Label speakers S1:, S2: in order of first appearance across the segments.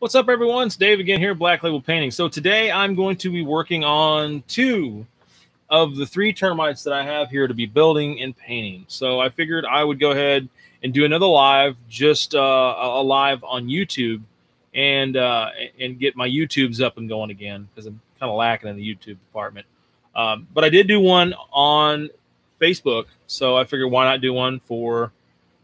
S1: What's up, everyone? It's Dave again here at Black Label Painting. So today I'm going to be working on 2 of the 3 termites that I have here to be building and painting. So I figured I would go ahead and do another live, just a live on YouTube, and get my YouTubes up and going again, because I'm kind of lacking in the YouTube department. But I did do one on Facebook, so I figured why not do one for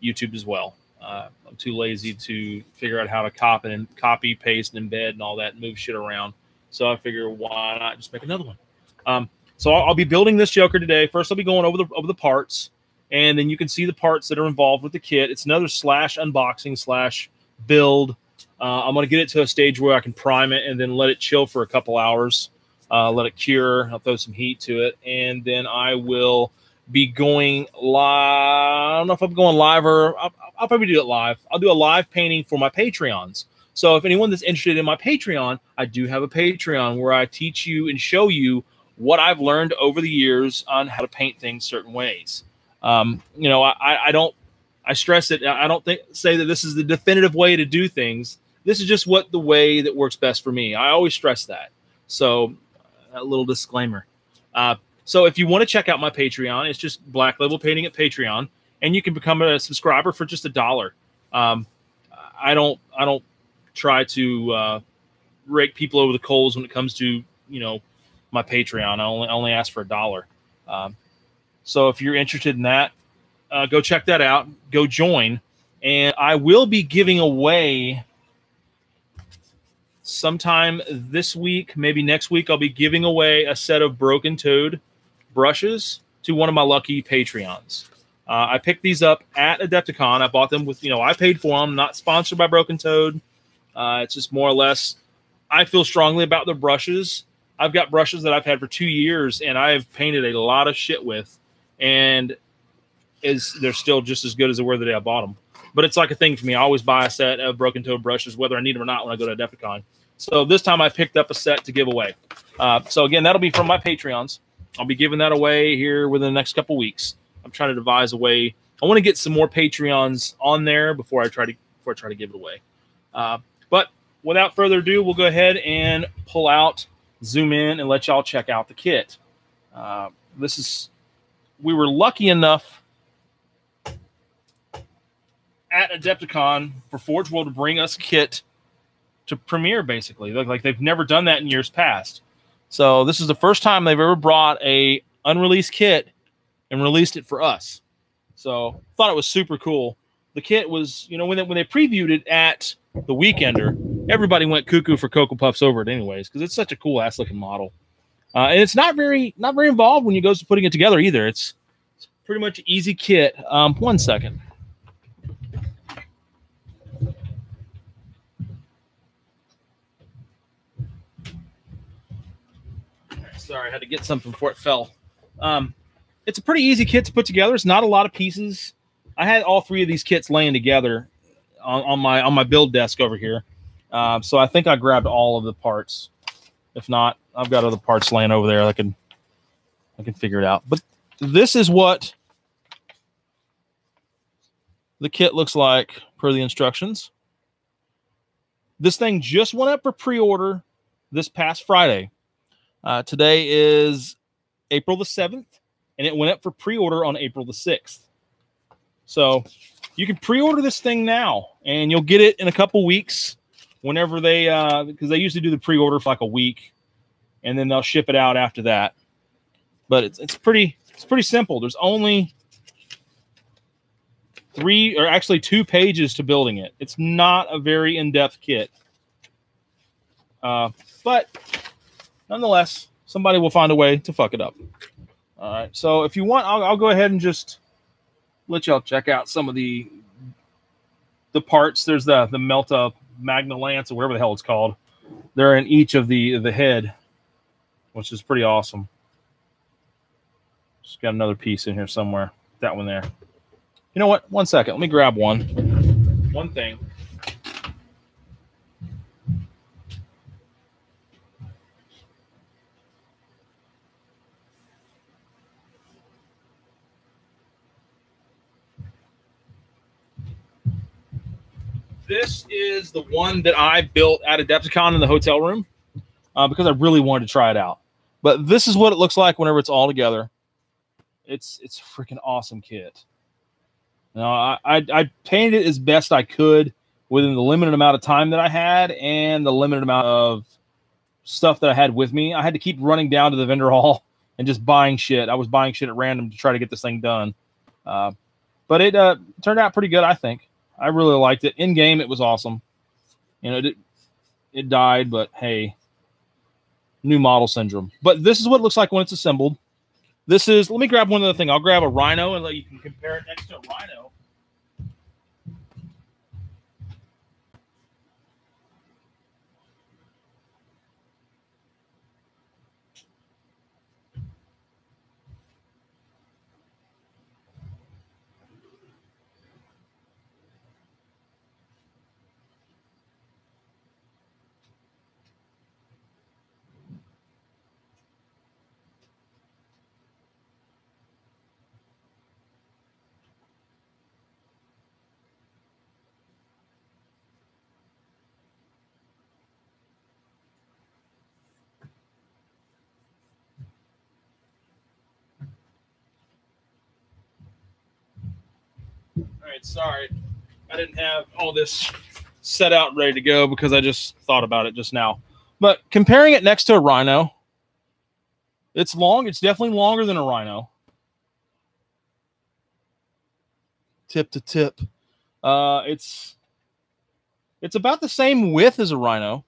S1: YouTube as well. I'm too lazy to figure out how to copy, paste, and embed and all that, and move shit around. So I figure why not just make another one. So I'll be building this Joker today. First, I'll be going over the parts, and then you can see the parts that are involved with the kit. It's another /unboxing/ build. I'm going to get it to a stage where I can prime it and then let it chill for a couple hours, let it cure. I'll throw some heat to it, and then I will be going live. I don't know if I'm going live, or I'll probably do it live. I'll do a live painting for my Patreons. So if anyone that's interested in my Patreon, I do have a Patreon where I teach you and show you what I've learned over the years on how to paint things certain ways. I stress it. I don't say that this is the definitive way to do things. This is just the way that works best for me. I always stress that. So a little disclaimer. So if you want to check out my Patreon, it's just Black Label Painting at Patreon, and you can become a subscriber for just $1. I don't try to rake people over the coals when it comes to my Patreon. I only ask for $1. So if you're interested in that, go check that out. Go join, and I will be giving away sometime this week, maybe next week. I'll be giving away a set of Broken Toad brushes to one of my lucky Patreons. I picked these up at Adepticon. I bought them with, I paid for them, not sponsored by Broken Toad. It's just more or less, I feel strongly about their brushes. I've got brushes that I've had for 2 years, and I have painted a lot of shit with, and they're still just as good as they were the day I bought them. But it's like a thing for me. I always buy a set of Broken Toad brushes, whether I need them or not, when I go to Adepticon. So this time I picked up a set to give away. So again, that'll be from my Patreons. I'll be giving that away here within the next couple weeks. I'm trying to devise a way. I want to get some more Patreons on there before I try to give it away. But without further ado, we'll go ahead and pull out, zoom in, and let y'all check out the kit. We were lucky enough at Adepticon for ForgeWorld to bring us a kit to premiere, basically. Like they've never done that in years past. So this is the first time they've ever brought a unreleased kit and released it for us. So thought it was super cool. The kit was, when they previewed it at the Weekender, everybody went cuckoo for Cocoa Puffs over it anyways, because it's such a cool ass looking model. And it's not very involved when you go to putting it together either. It's pretty much an easy kit. 1 second. Sorry, I had to get something before it fell. It's a pretty easy kit to put together. It's not a lot of pieces. I had all 3 of these kits laying together on my build desk over here. So I think I grabbed all of the parts. If not, I've got other parts laying over there. I can figure it out. But this is what the kit looks like per the instructions. This thing just went up for pre-order this past Friday. Today is April the 7th, and it went up for pre-order on April the 6th. So you can pre-order this thing now, and you'll get it in a couple weeks whenever they, because they usually do the pre-order for like a week, and then they'll ship it out after that. But it's pretty simple. There's only 2 pages to building it. It's not a very in-depth kit. But nonetheless, somebody will find a way to fuck it up. All right. So if you want, I'll go ahead and just let y'all check out some of the parts. There's the Melta Magna Lance, or whatever the hell it's called. They're in each of the head, which is pretty awesome. Just got another piece in here somewhere. That one there. You know what? 1 second. Let me grab one thing. this is the one that I built at Adepticon in the hotel room because I really wanted to try it out. But this is what it looks like whenever it's all together. It's a freaking awesome kit. Now, I painted it as best I could within the limited amount of time that I had and the limited amount of stuff that I had with me. I had to keep running down to the vendor hall and just buying shit. I was buying shit at random to try to get this thing done. But it turned out pretty good, I think. I really liked it. In game, it was awesome. You know, it died, but hey, new model syndrome. But this is what it looks like when it's assembled. This is, let me grab one other thing. I'll grab a Rhino and let you can compare it next to a Rhino. All right, sorry. I didn't have all this set out ready to go because I just thought about it just now. But comparing it next to a Rhino, it's long. It's definitely longer than a Rhino. Tip to tip. It's about the same width as a Rhino.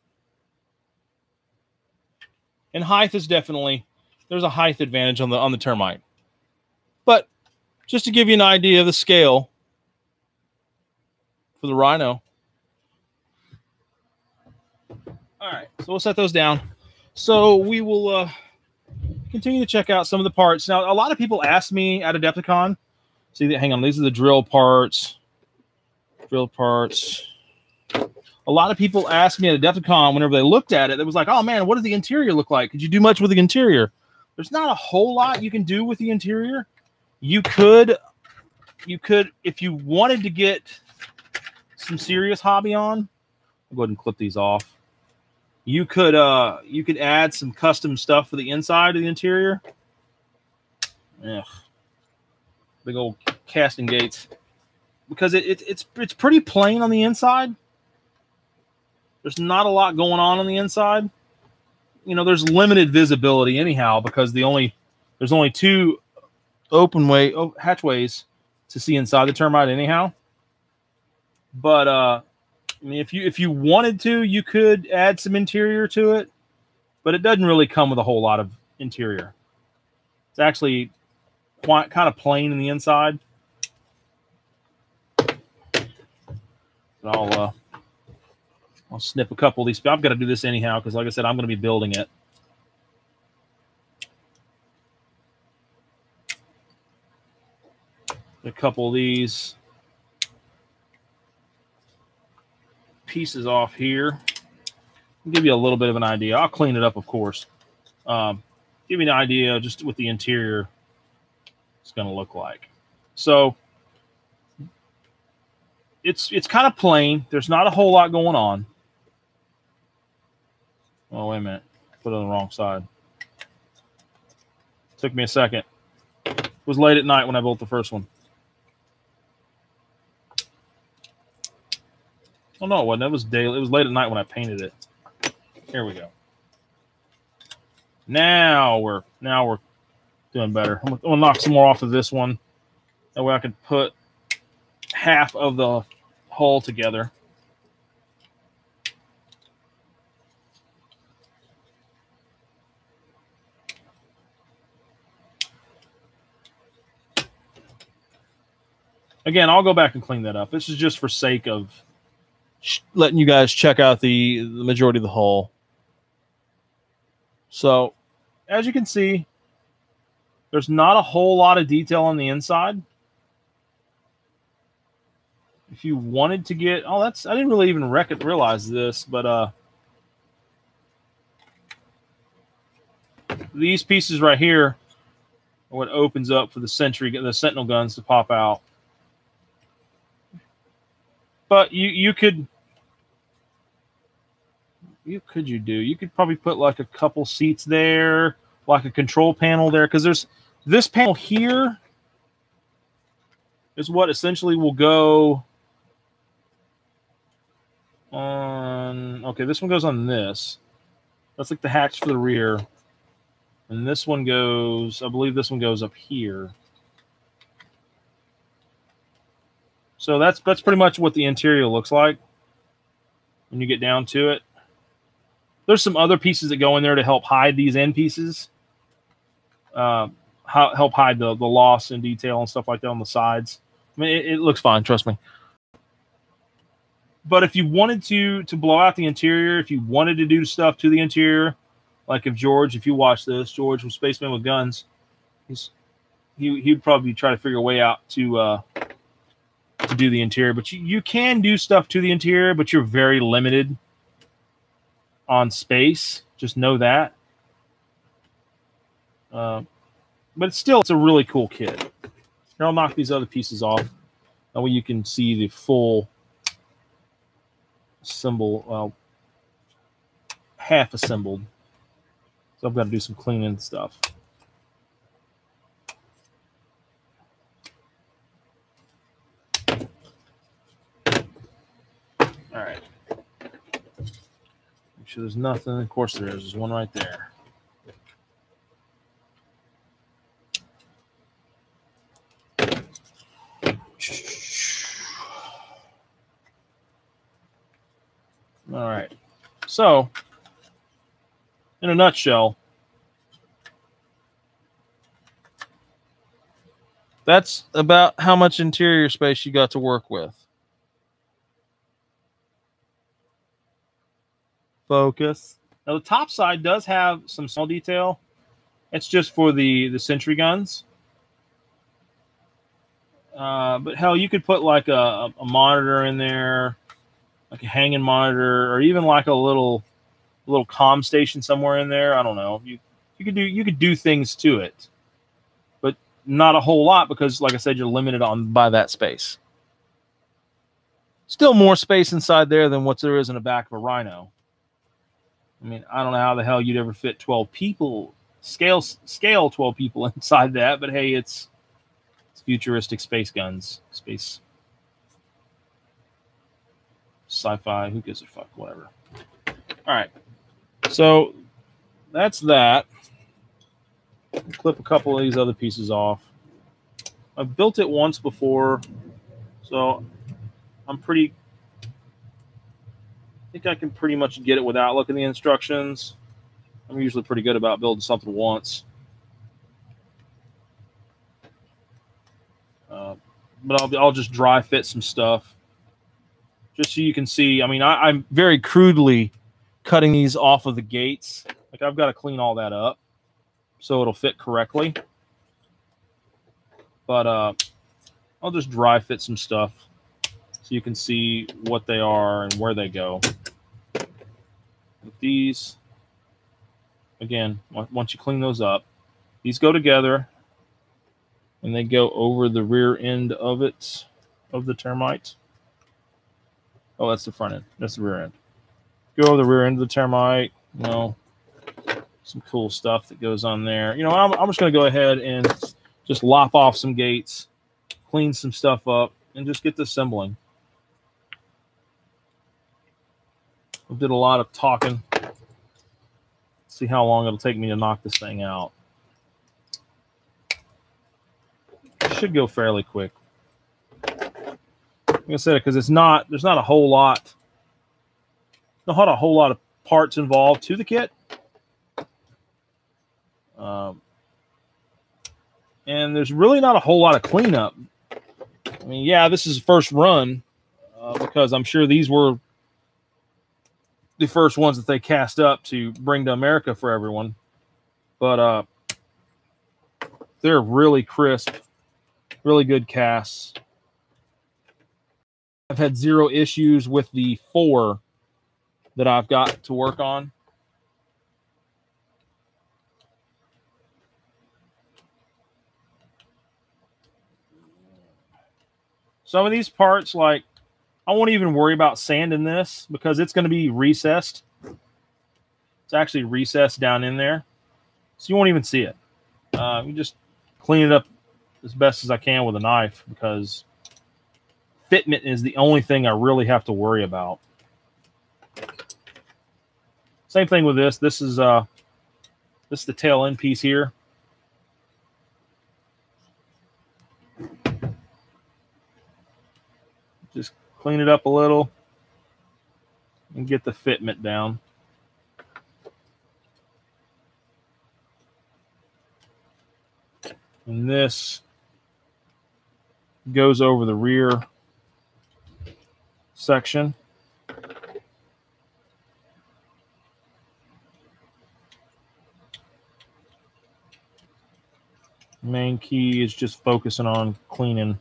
S1: And height is definitely, there's a height advantage on the Termite. But just to give you an idea of the scale for the Rhino. All right, so we'll set those down. So we will continue to check out some of the parts. Now, a lot of people ask me at Adepticon, see, hang on, these are the drill parts. Drill parts. A lot of people asked me at Adepticon whenever they looked at it, it was like, oh man, what does the interior look like? Could you do much with the interior? There's not a whole lot you can do with the interior. You could, if you wanted to get some serious hobby on, I'll go ahead and clip these off. You could add some custom stuff for the inside of the interior. Ugh. Big old casting gates. Because it's pretty plain on the inside. There's not a lot going on the inside. You know, there's limited visibility anyhow because there's only two hatchways to see inside the Termite anyhow. But I mean, if you wanted to, you could add some interior to it, but it doesn't really come with a whole lot of interior. It's actually quite kind of plain in the inside. I'll snip a couple of these. I've got to do this anyhow because, like I said, I'm going to be building it. A couple of these pieces off here. I'll give you a little bit of an idea. I'll clean it up, of course. Give you an idea just what the interior is going to look like. So it's kind of plain. There's not a whole lot going on. Oh, wait a minute. Put it on the wrong side. Took me a second. It was late at night when I built the first one. Oh, no, it wasn't. It was daily. It was late at night when I painted it. Here we go. Now we're doing better. I'm gonna knock some more off of this one. That way I can put half of the hull together. Again, I'll go back and clean that up. This is just for sake of letting you guys check out the majority of the hull. So, as you can see, there's not a whole lot of detail on the inside. If you wanted to get, I didn't really even realize this, but these pieces right here are what opens up for the Sentinel guns to pop out. But you could could you do? You could probably put like a couple seats there, like a control panel there, because there's this panel here is what essentially will go on. Okay, this one goes on this. That's like the hatch for the rear. And this one goes, I believe this one goes up here. So that's pretty much what the interior looks like when you get down to it. There's some other pieces that go in there to help hide these end pieces. Help hide the loss and detail and stuff like that on the sides. I mean, it looks fine, trust me. But if you wanted to blow out the interior, if you wanted to do stuff to the interior, like if you watch this, George from Spaceman with Guns, he'd probably try to figure a way out to do the interior. But you can do stuff to the interior, but you're very limited on space. Just know that. But it's a really cool kit. Here, I'll knock these other pieces off. That way you can see the full assemble, well, half assembled. So I've got to do some cleaning and stuff. All right. Make sure there's nothing. Of course there is. There's one right there. All right. So, in a nutshell, that's about how much interior space you got to work with. Focus. Now, the top side does have some small detail. It's just for the sentry guns. But hell, you could put like a monitor in there, like a hanging monitor, or even like a little comm station somewhere in there. I don't know. You could do things to it, but not a whole lot because, like I said, you're limited by that space. Still more space inside there than what there is in the back of a Rhino. I mean, I don't know how the hell you'd ever fit 12 people, scale 12 people inside that, but hey, it's futuristic space guns, space sci-fi, who gives a fuck, whatever. All right, so that's that. Clip a couple of these other pieces off. I've built it once before, so I think I can pretty much get it without looking at the instructions. I'm usually pretty good about building something once. But I'll just dry fit some stuff just so you can see. I mean, I'm very crudely cutting these off of the gates. Like, I've got to clean all that up so it'll fit correctly. But I'll just dry fit some stuff so you can see what they are and where they go. With these, again, once you clean those up, these go together and they go over the rear end of it, of the Termite. Oh, that's the front end. That's the rear end. Go over the rear end of the Termite. You know, some cool stuff that goes on there. You know, I'm just going to go ahead and just lop off some gates, clean some stuff up, and just get this assembling. I did a lot of talking. See how long it'll take me to knock this thing out. Should go fairly quick. Like I said, because there's not a whole lot. Not a whole lot of parts involved to the kit. And there's really not a whole lot of cleanup. I mean, yeah, this is the first run because I'm sure these were the first ones that they cast up to bring to America for everyone. But they're really crisp, really good casts. I've had zero issues with the 4 that I've got to work on. Some of these parts, like, I won't even worry about sanding this because it's going to be recessed. It's actually recessed down in there, so you won't even see it. You just clean it up as best as I can with a knife, because fitment is the only thing I really have to worry about. Same thing with this. This is the tail end piece here. Just clean it up a little and get the fitment down. And this goes over the rear section. Main key is just focusing on cleaning.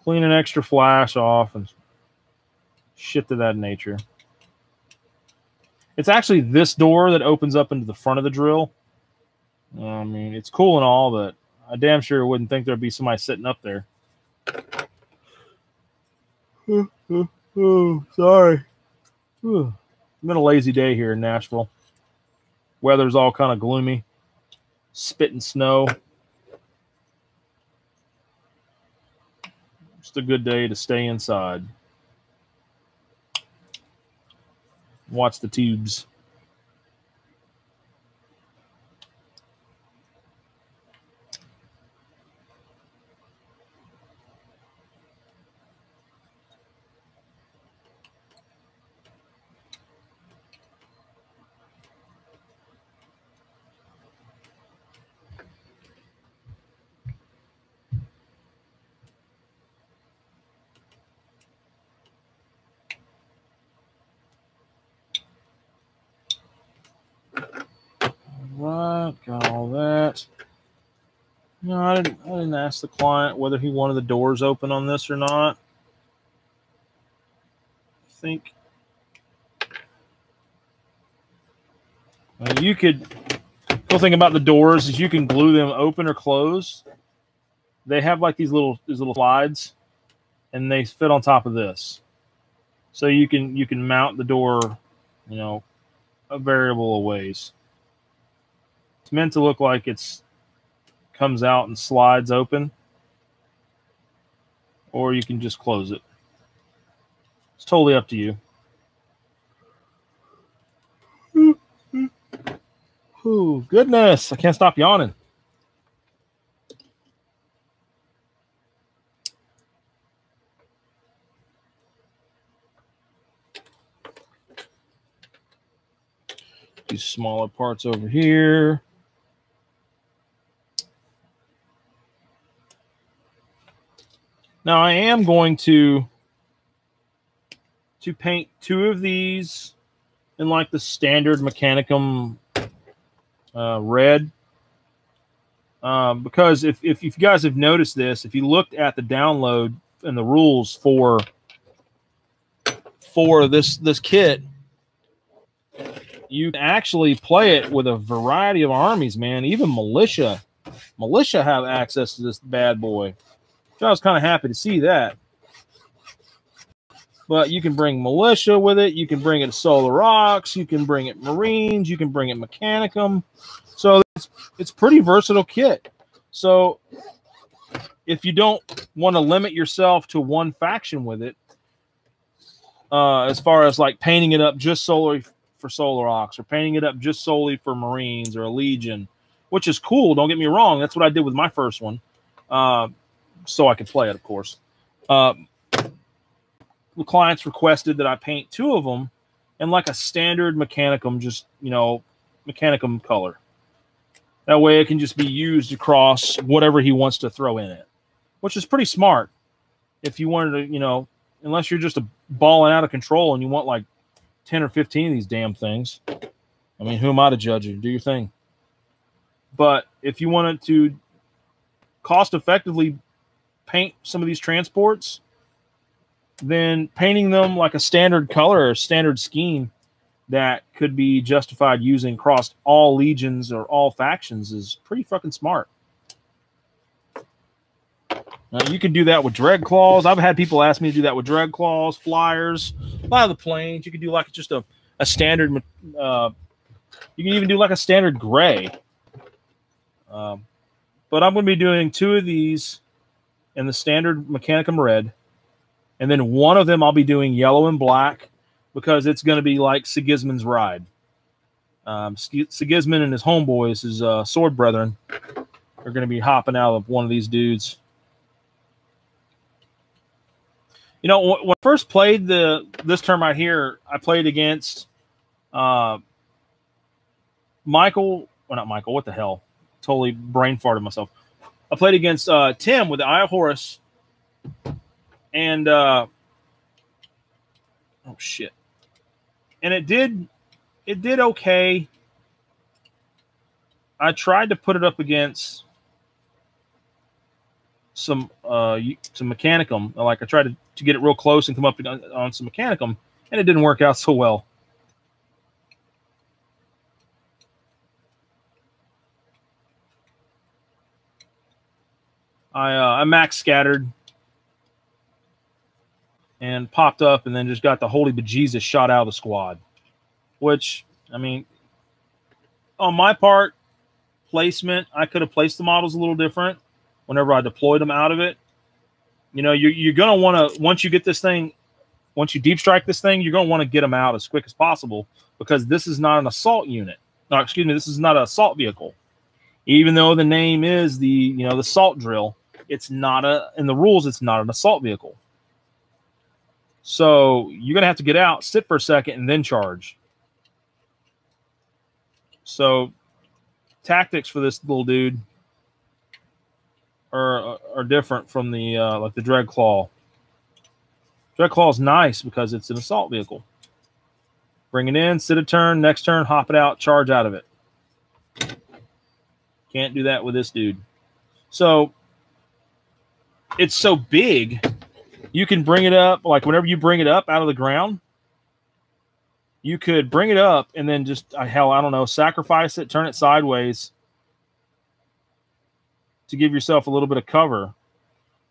S1: Cleaning extra flash off and shit to that nature. It's actually this door that opens up into the front of the drill. I mean, it's cool and all, but I damn sure wouldn't think there'd be somebody sitting up there. Oh, sorry. It's been a lazy day here in Nashville. Weather's all kind of gloomy. Spitting snow. Just a good day to stay inside. Watch the tubes. Right, got all that. No, I didn't ask the client whether he wanted the doors open on this or not. I think you could. Cool thing about the doors is you can glue them open or closed. They have like these little slides, and they fit on top of this, so you can mount the door, you know, a variable of ways. It's meant to look like it's comes out and slides open, or you can just close it. It's totally up to you. Ooh, goodness, I can't stop yawning. These smaller parts over here. Now I am going to paint two of these in like the standard Mechanicum red, because if you guys have noticed this, if you looked at the download and the rules for this kit, you can actually play it with a variety of armies, man. Even militia have access to this bad boy. So I was kind of happy to see that. But you can bring militia with it. You can bring it Solar Rocks. You can bring it Marines. You can bring it Mechanicum. So it's pretty versatile kit. So if you don't want to limit yourself to one faction with it, as far as like painting it up just solely for Solar Rocks, or painting it up just solely for Marines or a Legion, which is cool. Don't get me wrong. That's what I did with my first one. So I could play it, of course. The clients requested that I paint two of them in like a standard Mechanicum, just, you know, Mechanicum color. That way it can just be used across whatever he wants to throw in it, which is pretty smart. If you wanted to, you know, unless you're just balling out of control and you want like 10 or 15 of these damn things. I mean, who am I to judge you? Do your thing. But if you wanted to cost effectively paint some of these transports, then painting them like a standard color or standard scheme that could be justified using across all legions or all factions is pretty fucking smart. You can do that with drag claws. I've had people ask me to do that with drag claws, flyers, a lot of the planes. You can do like just a standard. You can even do like a standard gray. But I'm going to be doing 2 of these in the standard Mechanicum red, and then one of them I'll be doing yellow and black because it's going to be like Sigismund's ride. Sigismund and his homeboys, his sword brethren, are going to be hopping out of one of these dudes. You know, when I first played this termite here, I played against Michael. Well, not Michael. What the hell? Totally brain farted myself. I played against Tim with the Eye of Horus, and oh shit, and it did okay. I tried to put it up against some Mechanicum. Like I tried to get it real close and come up on some Mechanicum, and it didn't work out so well. I max scattered and popped up, and then just got the holy bejesus shot out of the squad. Which, I mean, on my part, placement, I could have placed the models a little different whenever I deployed them out of it. You know, you're going to want to, once you get this thing, once you deep strike this thing, you're going to want to get them out as quick as possible, because this is not an assault unit. No, excuse me, this is not an assault vehicle. Even though the name is the assault drill, it's not in the rules, it's not an assault vehicle. So you're going to have to get out, sit for a second, and then charge. So tactics for this little dude are different from the like the Dread Claw. Dread Claw is nice because it's an assault vehicle. Bring it in, sit a turn, next turn, hop it out, charge out of it. Can't do that with this dude. So it's so big, you can bring it up, like whenever you bring it up out of the ground, you could bring it up and then just, hell, I don't know, sacrifice it, turn it sideways to give yourself a little bit of cover.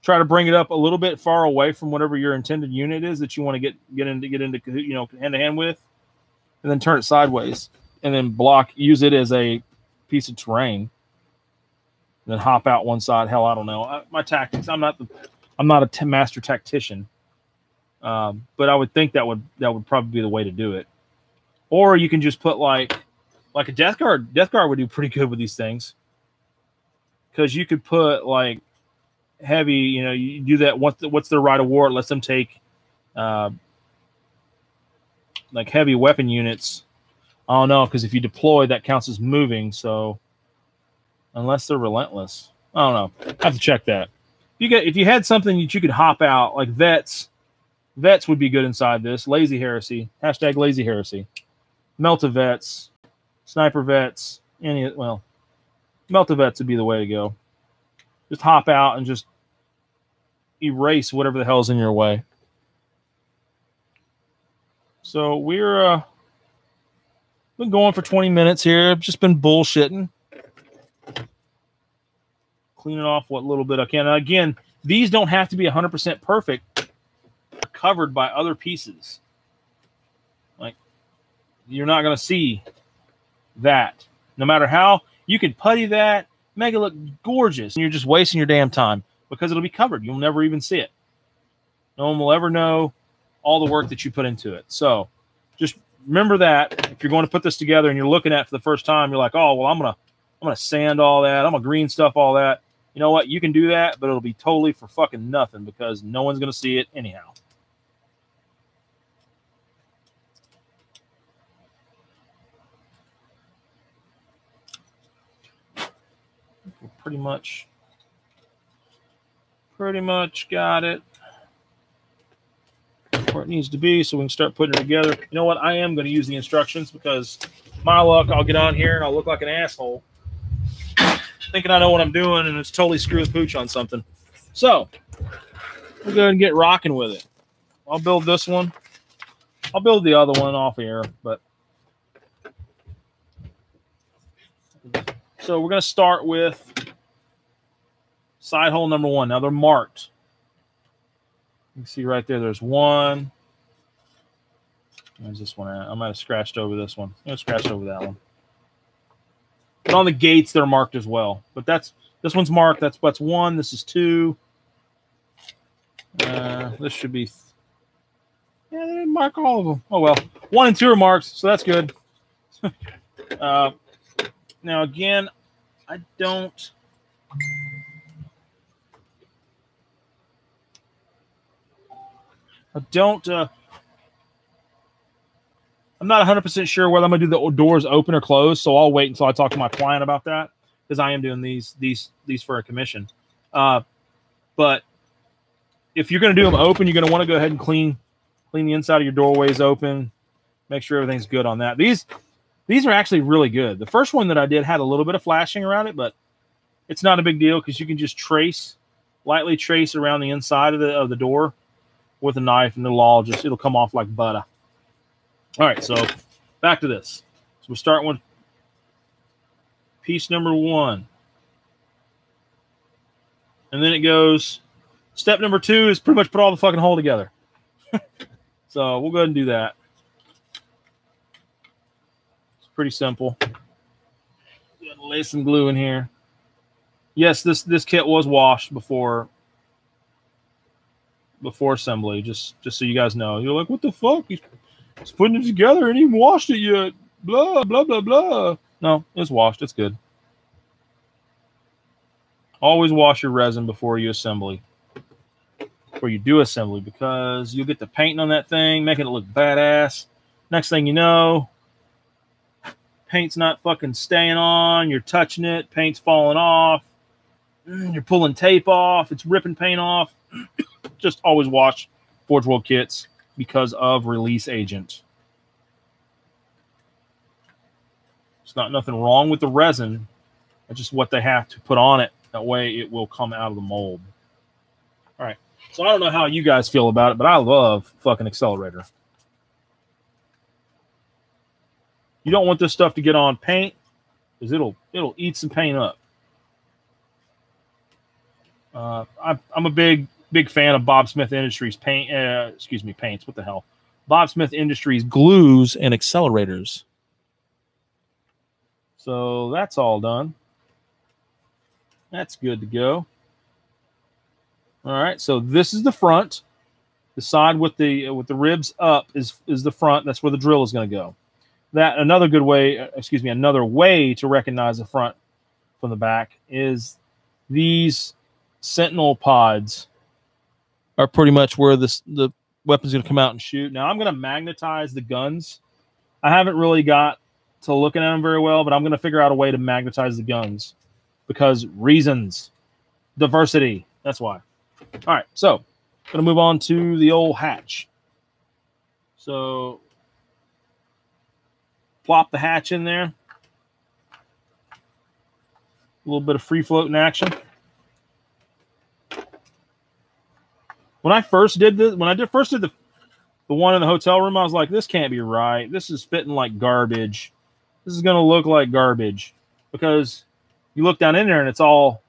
S1: Try to bring it up a little bit far away from whatever your intended unit is that you want to get into hand to hand with, and then turn it sideways, and then use it as a piece of terrain. Then hop out one side. Hell, I don't know. My tactics. I'm not a master tactician, but I would think that would probably be the way to do it. Or you can just put like a Death Guard. Death Guard would do pretty good with these things, because you could put like heavy. You know, you do that. What's their rite of war? It lets them take like heavy weapon units. I don't know, because if you deploy, that counts as moving. So. Unless they're relentless. I don't know. I have to check that. If you had something that you could hop out, like vets would be good inside this. Lazy Heresy. Hashtag Lazy Heresy. Melta vets. Sniper vets. Melta vets would be the way to go. Just hop out and just erase whatever the hell's in your way. So we're been going for 20 minutes here. I've just been bullshitting. Cleaning off what little bit I can. And again, these don't have to be 100% perfect. Covered by other pieces. Like, you're not going to see that. No matter how, you can putty that, make it look gorgeous, and you're just wasting your damn time because it'll be covered. You'll never even see it. No one will ever know all the work that you put into it. So just remember that if you're going to put this together and you're looking at it for the first time, you're like, oh, well, I'm gonna sand all that. I'm gonna green stuff all that. You know what? You can do that, but it'll be totally for fucking nothing because no one's going to see it anyhow. Pretty much got it where it needs to be, so we can start putting it together. You know what? I am going to use the instructions because my luck, I'll get on here and I'll look like an asshole thinking I know what I'm doing, and it's totally screw the pooch on something. So we'll go ahead and get rocking with it. I'll build this one. I'll build the other one off here, but so we're going to start with Side hole number 1. Now they're marked. You can see right there, there's one. Where's this one at? I might have scratched over this one. I scratched over that one. But on the gates, they're marked as well. But this one's marked. That's 1. This is 2. This should be... Yeah, they didn't mark all of them. Oh, well. 1 and 2 are marked, so that's good. Now, again, I don't... I'm not 100% sure whether I'm going to do the doors open or closed, so I'll wait until I talk to my client about that, because I am doing these for a commission. But if you're going to do them open, you're going to want to go ahead and clean the inside of your doorways open. Make sure everything's good on that. These are actually really good. The first one that I did had a little bit of flashing around it, but it's not a big deal because you can just lightly trace around the inside of the door with a knife, and it'll come off like butter. All right, so back to this. So we're starting with piece number 1. And then it goes, step number 2 is pretty much put all the fucking hole together. So we'll go ahead and do that. It's pretty simple. Lay some glue in here. Yes, this kit was washed before assembly, just so you guys know. You're like, what the fuck? He's putting it together and he even washed it yet. Blah, blah, blah, blah. No, it's washed. It's good. Always wash your resin before you do assembly, because you'll get the painting on that thing, making it look badass. Next thing you know, paint's not fucking staying on. You're touching it. Paint's falling off. You're pulling tape off. It's ripping paint off. Just always wash ForgeWorld kits because of release agent. It's not nothing wrong with the resin. It's just what they have to put on it. That way it will come out of the mold. All right. So I don't know how you guys feel about it, but I love fucking Accelerator. You don't want this stuff to get on paint because it'll eat some paint up. I'm a big fan of Bob Smith Industries paints. What the hell? Bob Smith Industries glues and accelerators. So that's all done. That's good to go. All right, so this is the front. The side with the ribs up is the front. That's where the drill is going to go. Another way to recognize the front from the back is these sentinel pods are pretty much where the weapon's going to come out and shoot. Now I'm going to magnetize the guns. I haven't really got to looking at them very well, but I'm going to figure out a way to magnetize the guns because reasons, diversity. That's why. All right, so I'm going to move on to the old hatch. So plop the hatch in there. A little bit of free floating action. When I first did this, first did the one in the hotel room, I was like, this can't be right. This is fitting like garbage. This is going to look like garbage because you look down in there and it's got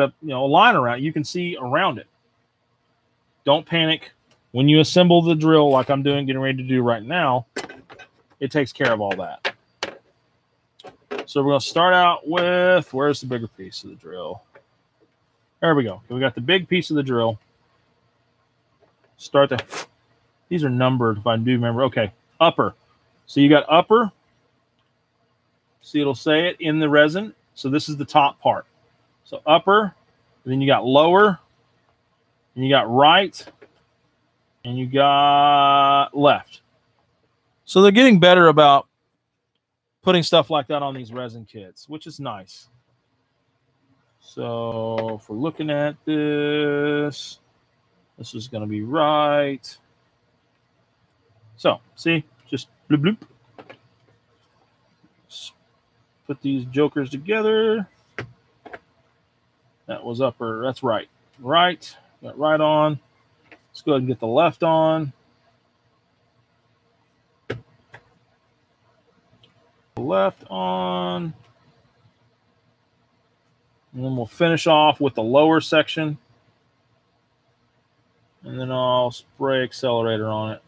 S1: a line around it. You can see around it. Don't panic. When you assemble the drill like I'm getting ready to do right now, it takes care of all that. So we're going to start out with, where's the bigger piece of the drill? There we go. We got the big piece of the drill. These are numbered if I do remember. Okay, upper. So you got upper. See, it'll say it in the resin. So this is the top part. So upper, and then you got lower, and you got right, and you got left. So they're getting better about putting stuff like that on these resin kits, which is nice. So if we're looking at this is going to be right. So see, just bloop bloop. Just put these jokers together. That was upper. That's right. Right. Got right on. Let's go ahead and get the left on. Left on. And then we'll finish off with the lower section. And then I'll spray accelerator on it.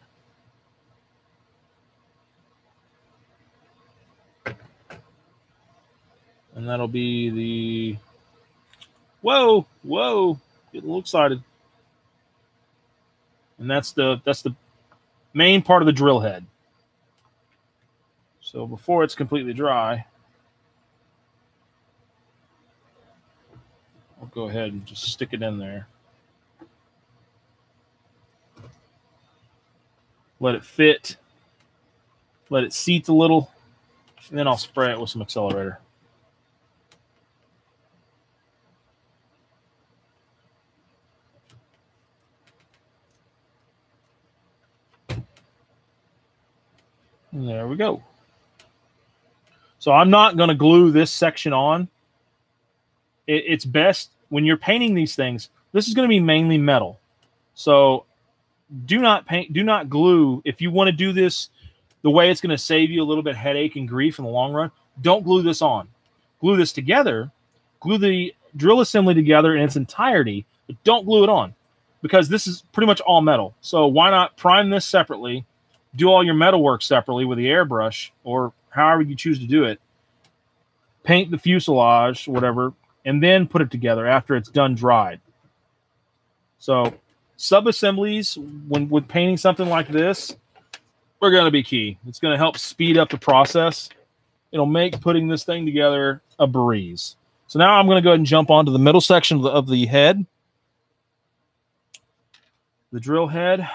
S1: And that'll be the... Whoa, whoa, getting a little excited. And that's the main part of the drill head. So before it's completely dry, I'll go ahead and just stick it in there. Let it fit. Let it seat a little. And then I'll spray it with some accelerator. And there we go. So I'm not going to glue this section on. It's best when you're painting these things. This is going to be mainly metal. So do not paint, do not glue. If you want to do this the way it's going to save you a little bit of headache and grief in the long run, don't glue this on. Glue this together. Glue the drill assembly together in its entirety, but don't glue it on because this is pretty much all metal. So why not prime this separately, do all your metal work separately with the airbrush or however you choose to do it, paint the fuselage, whatever, and then put it together after it's done dried. So sub-assemblies, when with painting something like this, are going to be key. It's going to help speed up the process. It'll make putting this thing together a breeze. So now I'm going to go ahead and jump onto the middle section of the head. The drill head.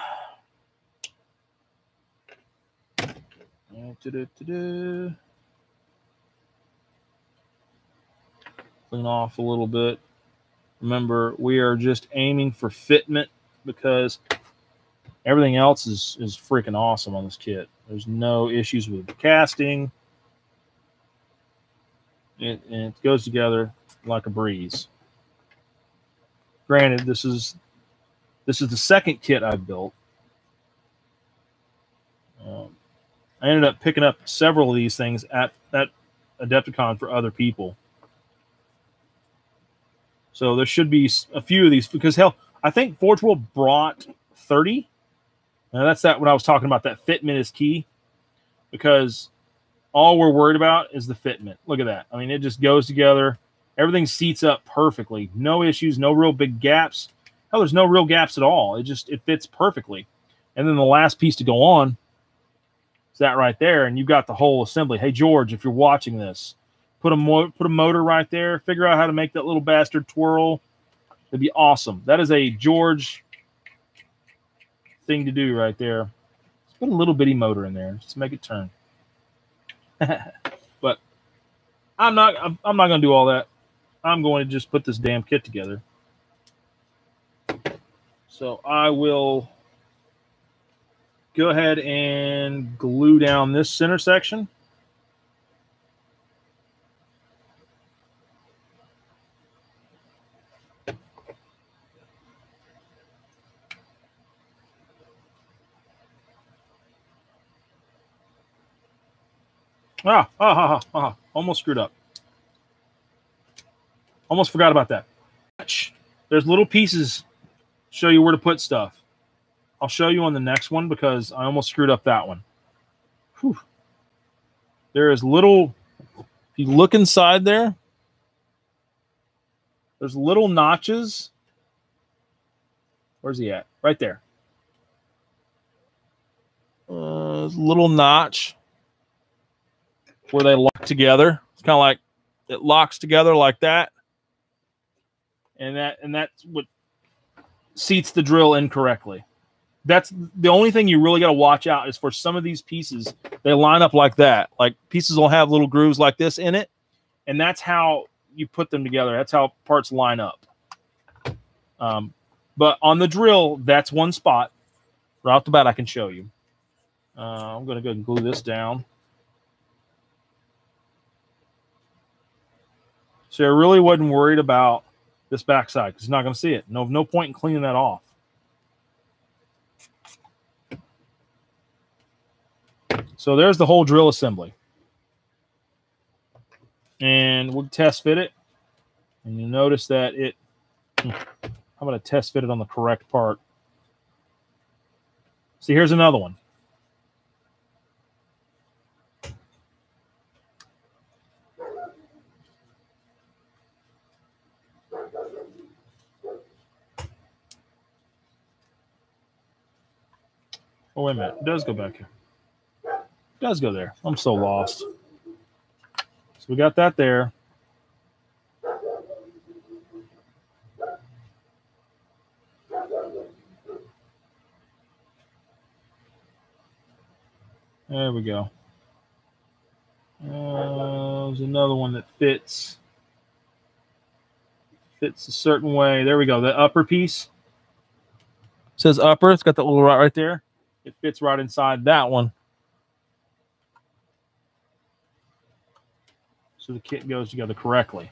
S1: Clean off a little bit. Remember, we are just aiming for fitment because everything else is freaking awesome on this kit. There's no issues with the casting. It goes together like a breeze. Granted, this is the second kit I've built. I ended up picking up several of these things at Adepticon for other people. So there should be a few of these because, hell, I think ForgeWorld brought 30. Now that's what I was talking about. That fitment is key because all we're worried about is the fitment. Look at that. I mean, it just goes together. Everything seats up perfectly. No issues, no real big gaps. Hell, there's no real gaps at all. It fits perfectly. And then the last piece to go on is that right there, and you've got the whole assembly. Hey, George, if you're watching this, put a motor right there. Figure out how to make that little bastard twirl. It'd be awesome. That is a George thing to do right there. Let's put a little bitty motor in there. Just make it turn. But I'm not going to do all that. I'm going to just put this damn kit together. So I will go ahead and glue down this center section. Almost screwed up. Almost forgot about that. There's little pieces show you where to put stuff. I'll show you on the next one because I almost screwed up that one. Whew. There is little, if you look inside there, there's little notches. Where's he at? Right there. Little notch where they lock together. It's kind of like it locks together like that. And that's what seats the drill incorrectly. That's the only thing you really got to watch out is for some of these pieces, they line up like that. Like pieces will have little grooves like this in it. And that's how you put them together. That's how parts line up. But on the drill, that's one spot. Right off the bat, I can show you. I'm going to go ahead and glue this down. So I really wasn't worried about this backside because he's not going to see it. No point in cleaning that off. So there's the whole drill assembly. And we'll test fit it. And you'll notice that it, I'm going to test fit it on the correct part. See, here's another one. Oh, wait a minute. It does go back here. It does go there. I'm so lost. So we got that there. There we go. There's another one that fits. Fits a certain way. There we go. The upper piece. It says upper. It's got that little right there. It fits right inside that one. So the kit goes together correctly.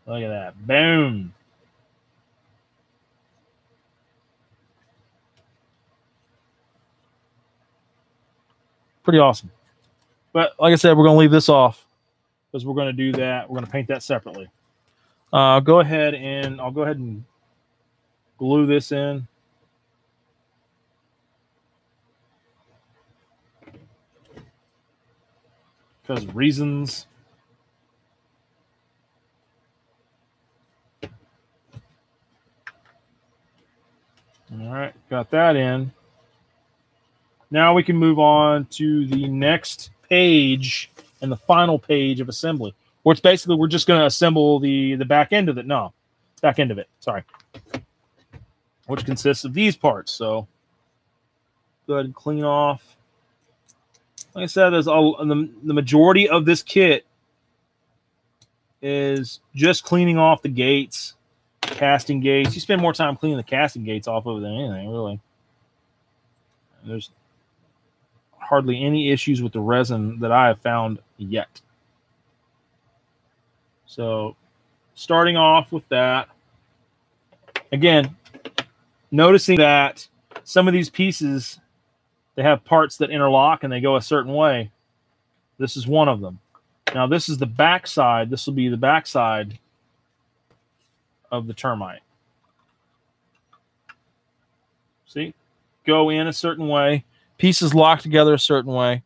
S1: Look at that. Boom. Pretty awesome. But like I said, we're going to leave this off because we're going to do that. We're going to paint that separately. I'll go ahead and glue this in. Because of reasons. All right, got that in. Now we can move on to the next page and the final page of assembly. Where it's basically we're just going to assemble the back end of it. No, back end of it. Sorry. Which consists of these parts. So go ahead and clean off. Like I said, there's the majority of this kit is just cleaning off the gates, casting gates. You spend more time cleaning the casting gates off of it than anything, really. And there's hardly any issues with the resin that I have found yet. So starting off with that, again, noticing that some of these pieces, they have parts that interlock and they go a certain way. This is one of them. Now this is the back side. This will be the back side of the termite. See? Go in a certain way. Pieces lock together a certain way.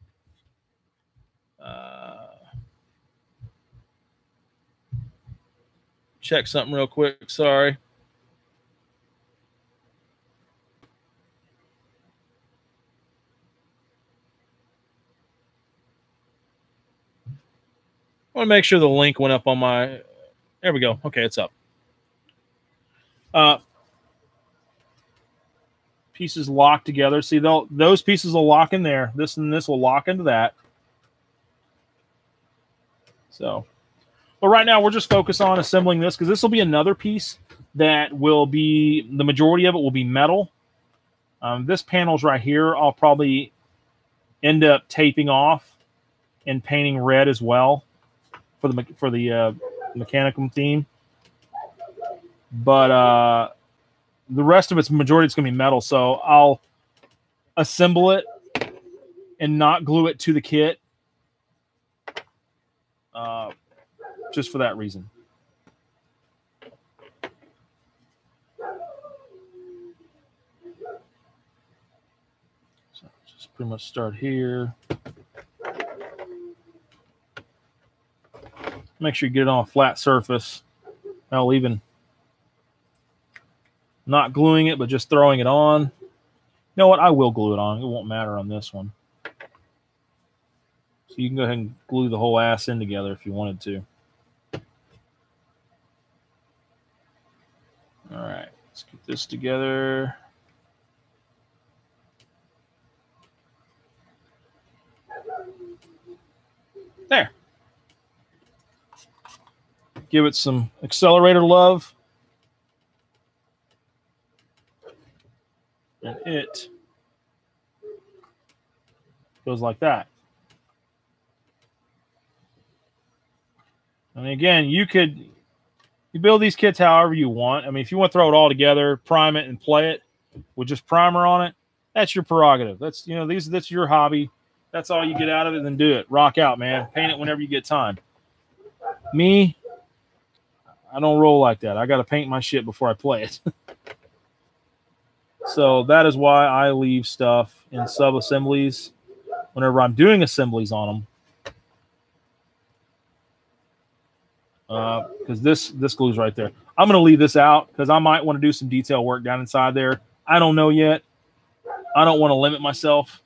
S1: Check something real quick. Sorry. I want to make sure the link went up on my... There we go. Okay, it's up. Pieces lock together. See, those pieces will lock in there. This and this will lock into that. So, but right now we're just focused on assembling this because this will be another piece that will be, the majority of it will be metal. This panel's right here. I'll probably end up taping off and painting red as well for the Mechanicum theme. But the rest of its majority is going to be metal, so I'll assemble it and not glue it to the kit just for that reason. So just pretty much start here. Make sure you get it on a flat surface. I'll even not gluing it, but just throwing it on. You know what? I will glue it on. It won't matter on this one. So you can go ahead and glue the whole ass in together if you wanted to. All right, let's get this together. There. Give it some accelerator love. And it goes like that. I mean, again, you build these kits however you want. I mean, if you want to throw it all together, prime it and play it with just primer on it, that's your prerogative. That's, you know, that's your hobby. That's all you get out of it, then do it. Rock out, man. Paint it whenever you get time. Me, I don't roll like that. I got to paint my shit before I play it. So that is why I leave stuff in sub-assemblies whenever I'm doing assemblies on them. Because this glue's right there. I'm going to leave this out because I might want to do some detail work down inside there. I don't know yet. I don't want to limit myself.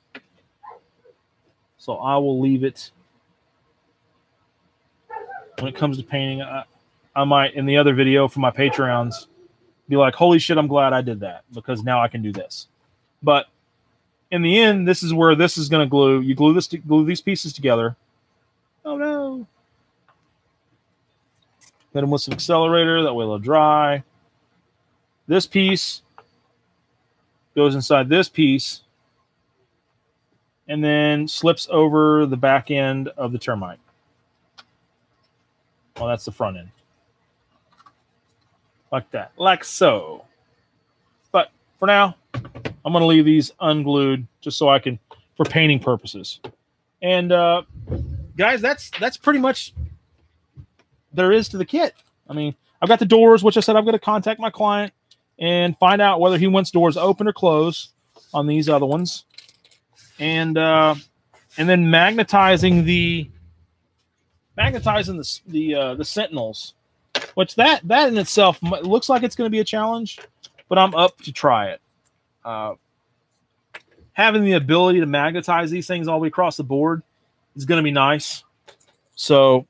S1: So I will leave it. When it comes to painting, I might, in the other video for my Patreons, be like, holy shit, I'm glad I did that because now I can do this. But in the end, this is where this is going to glue. You glue these pieces together. Oh, no. Hit them with some accelerator. That way they'll dry. This piece goes inside this piece and then slips over the back end of the termite. Well, that's the front end. Like that. Like so. But for now, I'm going to leave these unglued just so I can, for painting purposes. And guys, that's pretty much there is to the kit. I mean, I've got the doors, which I said I'm going to contact my client and find out whether he wants doors open or closed on these other ones. And then magnetizing the sentinels, which that in itself looks like it's going to be a challenge, but I'm up to try it. Having the ability to magnetize these things all the way across the board is going to be nice. So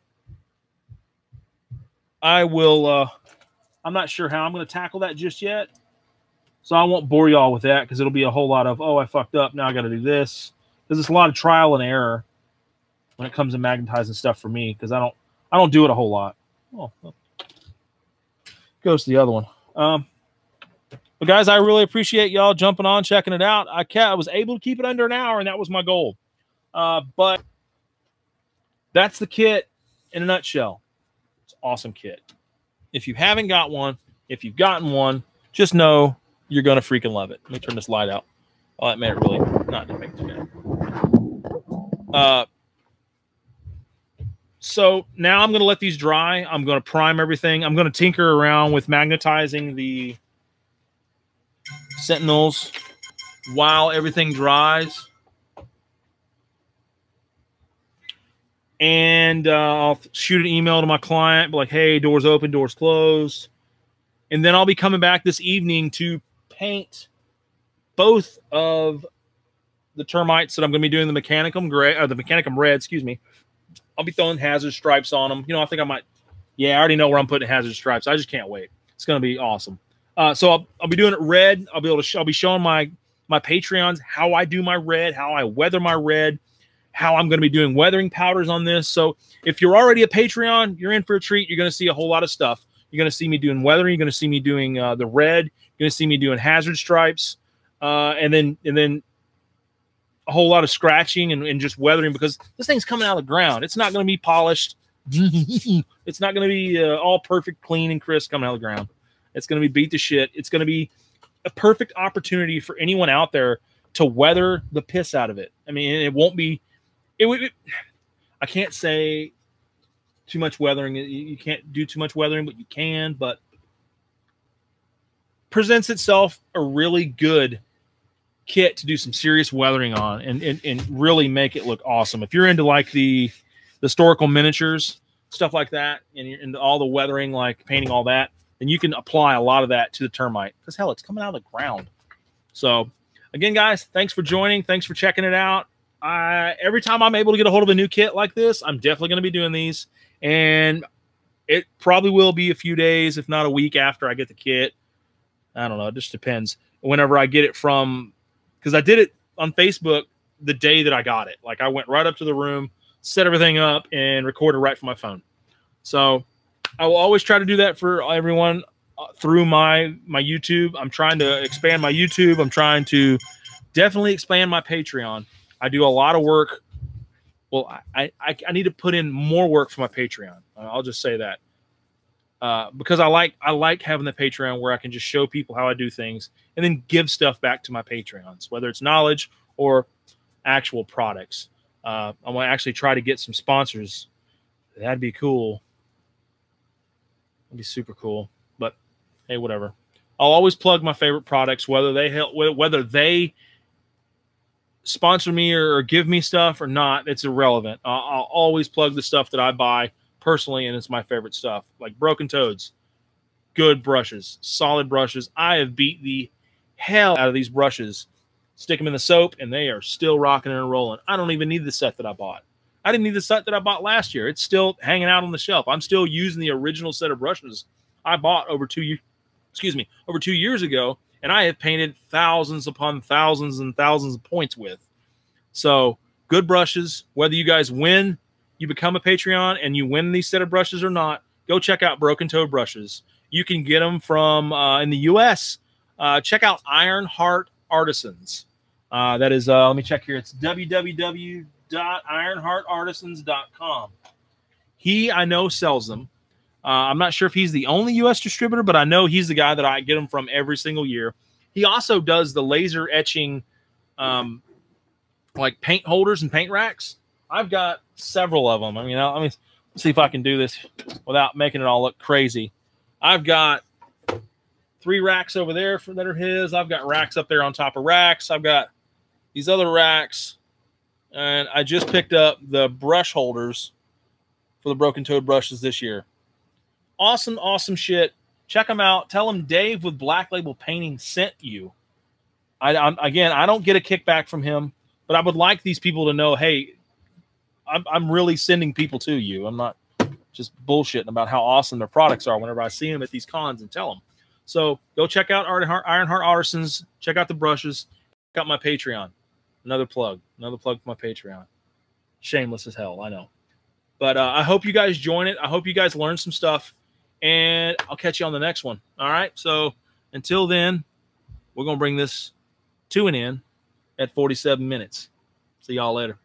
S1: I will, I'm not sure how I'm going to tackle that just yet. So I won't bore y'all with that because it'll be a whole lot of, oh, I fucked up. Now I got to do this. Because it's a lot of trial and error when it comes to magnetizing stuff for me because I don't do it a whole lot. Oh, well. Goes to the other one. But guys, I really appreciate y'all jumping on, checking it out. I was able to keep it under an hour, and that was my goal. But that's the kit in a nutshell. It's an awesome kit. If you haven't got one, if you've gotten one, just know you're going to freaking love it. Let me turn this light out. Oh, that made it really not to make too bad. So now I'm going to let these dry. I'm going to prime everything. I'm going to tinker around with magnetizing the sentinels while everything dries. And I'll shoot an email to my client, be like, hey, doors open, doors closed. And then I'll be coming back this evening to paint both of the termites that I'm going to be doing the Mechanicum gray, or the Mechanicum red, excuse me. I'll be throwing hazard stripes on them. You know, I think I might. Yeah, I already know where I'm putting hazard stripes. I just can't wait. It's going to be awesome. So I'll be doing it red. I'll be showing my Patreons how I do my red, how I weather my red, how I'm going to be doing weathering powders on this. So if you're already a Patreon, you're in for a treat. You're going to see a whole lot of stuff. You're going to see me doing weathering. You're going to see me doing the red. You're going to see me doing hazard stripes, and then a whole lot of scratching and just weathering because this thing's coming out of the ground. It's not going to be polished. It's not going to be all perfect, clean, and crisp coming out of the ground. It's going to be beat to shit. It's going to be a perfect opportunity for anyone out there to weather the piss out of it. I mean, it won't be. I can't say too much weathering. You can't do too much weathering, but you can. But presents itself a really good kit to do some serious weathering on and really make it look awesome. If you're into like the historical miniatures, stuff like that, and you're into all the weathering, like painting all that, then you can apply a lot of that to the termite. Because hell, it's coming out of the ground. So again, guys, thanks for joining. Thanks for checking it out. Every time I'm able to get a hold of a new kit like this, I'm definitely going to be doing these. And it probably will be a few days, if not a week after I get the kit. I don't know. It just depends. Whenever I get it from, because I did it on Facebook the day that I got it. Like I went right up to the room, set everything up, and recorded right from my phone. So I will always try to do that for everyone through my YouTube. I'm trying to expand my YouTube. I'm trying to definitely expand my Patreon. I do a lot of work. Well, I need to put in more work for my Patreon. I'll just say that. Because I like having the Patreon where I can just show people how I do things and then give stuff back to my Patreons, whether it's knowledge or actual products. I'm going to actually try to get some sponsors. That'd be cool. It'd be super cool. But hey, whatever. I'll always plug my favorite products, whether they help, whether they sponsor me or give me stuff or not. It's irrelevant. I'll always plug the stuff that I buy personally, and it's my favorite stuff. Like Broken Toads, good brushes, solid brushes. I have beat the hell out of these brushes. Stick them in the soap, and they are still rocking and rolling. I don't even need the set that I bought. I didn't need the set that I bought last year. It's still hanging out on the shelf. I'm still using the original set of brushes I bought over 2 years ago, and I have painted thousands upon thousands and thousands of points with. So good brushes. Whether you guys win, you become a Patreon, and you win these set of brushes or not, go check out Broken Toad brushes. You can get them from in the U.S. Check out Ironheart Artisans. That is, let me check here. It's www.ironheartartisans.com. He, I know, sells them. I'm not sure if he's the only U.S. distributor, but I know he's the guy that I get them from every single year. He also does the laser etching, like paint holders and paint racks. I've got several of them. I mean, let me see if I can do this without making it all look crazy. I've got 3 racks over there that are his. I've got racks up there on top of racks. I've got these other racks. And I just picked up the brush holders for the Broken Toad brushes this year. Awesome, awesome shit. Check them out. Tell them Dave with Black Label Painting sent you. Again, I don't get a kickback from him, but I would like these people to know, hey, I'm really sending people to you. I'm not just bullshitting about how awesome their products are whenever I see them at these cons and tell them. So go check out Ironheart Artisans. Check out the brushes. Check out my Patreon. Another plug for my Patreon. Shameless as hell, I know. But I hope you guys join it. I hope you guys learn some stuff. And I'll catch you on the next one. All right? So until then, we're going to bring this to an end at 47 minutes. See y'all later.